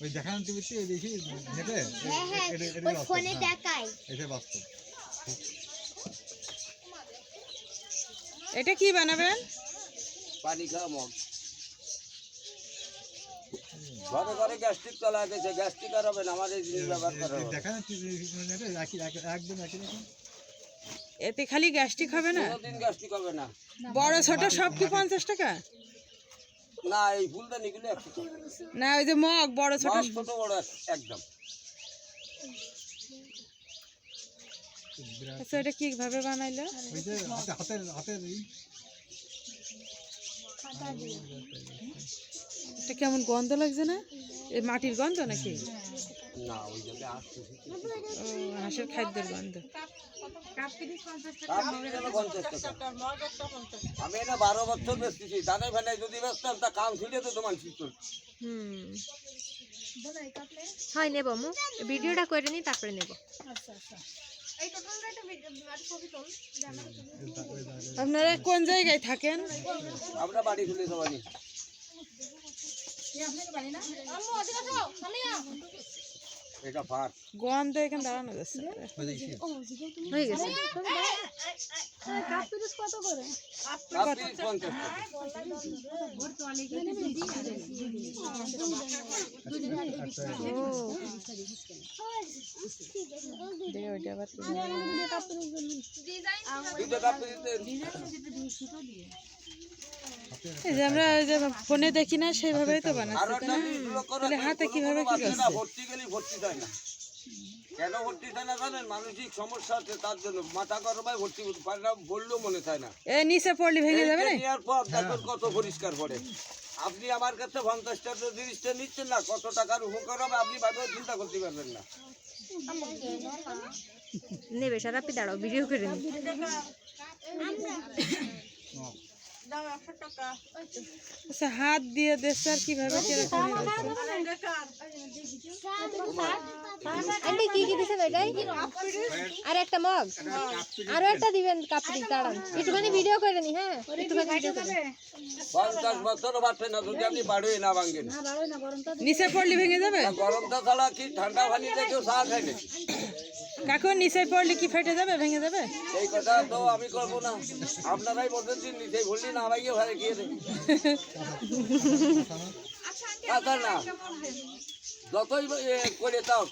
ওই দেখান টিভিতে দেখি নেটে ওই ফোনে দেখায় এটা বাস্তব। এটা কি বানাবেন? পানি খাওয়া মগ। ঘরে ঘরে গ্যাস্ট্রিক চলা গেছে, গ্যাস্ট্রিক আর হবে না, আমার এই জিনিস ব্যবহার করা হবে। দেখান নেটে একদম একই রকম। এতে খালি গ্যাস্ট্রিক হবে না? কোনোদিন গ্যাস্ট্রিক হবে না। বড় ছোট সব কি 50 টাকা? না, এই ফুলদানিগুলো 100 টাকা। না ওই যে মগ বড় ছোট মগ ছোট বড় একদম। আচ্ছা এটা কিভাবে বানাইলো? ওই যে হাতের এটা কেমন গন্ধ লাগছে না? এই মাটির গন্ধ নাকি? না, ওই জায়গায় আসছে ও হাঁসের খাদ্যের গন্ধ। আমি এটা 12 বছর বেচতেছি। দানে ফেলে যদি বেচতাম তা কাম ছিঁড়ে তো তোমার শীত। হয় নেব মু ভিডিওটা করে নি তারপরে নেব। আপনারা কোন জায়গায় থাকেন? আমরা বাড়ি খুলে যাবানি। এটা ফাট গন্ধ এখানে দাঁড়ানো যাচ্ছে। হয়ে গেছে। কাপ পিস 50 টাকা। ওইটা আবার দুটো কাপ পিস দেন। এই যে আমরা ওই যে ফোনে দেখি না সেইভাবেই তো আর বানাচ্ছে একটা তাই না? ভিডিও করো, তাহলে হাতে কিভাবে কি বাচ্চা না, করছে? ভর্তি গেলে ভর্তি হয় না। কেন ভর্তি হয় না জানেন? মানসিক সমস্যা আছে তার জন্য। মাথা গরমায় ভর্তি করতে পারে না, বললেও মনে চায় না। এ নিচে পড়লি ভেঙে যাবে না? এইটা নেওয়ার পর দেখুন কত পরিষ্কার পড়ে। আপনি আমার কাছে 50 টাকা 30 টাকা নিচ্ছেন না, কত টাকার উপকার হবে আপনি ভাবেও চিন্তা করতে পারবেন না। নেবে সারা আপনি দাঁড়াও ভিডিও করে নি। আচ্ছা হাত দিয়ে দেশে আর কিভাবে কিরকম আন্টি কি কি দিছেন এটাই? আর একটা মগ আরো একটা দিবেন কাপড়ি দাঁড়ান একটুখানি ভিডিও করে নি। হ্যাঁ একটুখানি ভিডিও করে 50 বছরও বাড়ছে না যদি আপনি বাড়ুই না ভাঙেন। নিচে পড়লি ভেঙে যাবে? গরমটা ছাড়া কি ঠান্ডা পানিতে কেউ চা খায় না? কাকু নিচে পড়লে কি ফেটে যাবে ভেঙে যাবে? এই কথা তো আমি করবো না, আপনারাই বলছেন যে নিচে ভুললি না ভাইয়ে ঘরে গিয়ে দেখি। আচ্ছা না, যতই করে তাও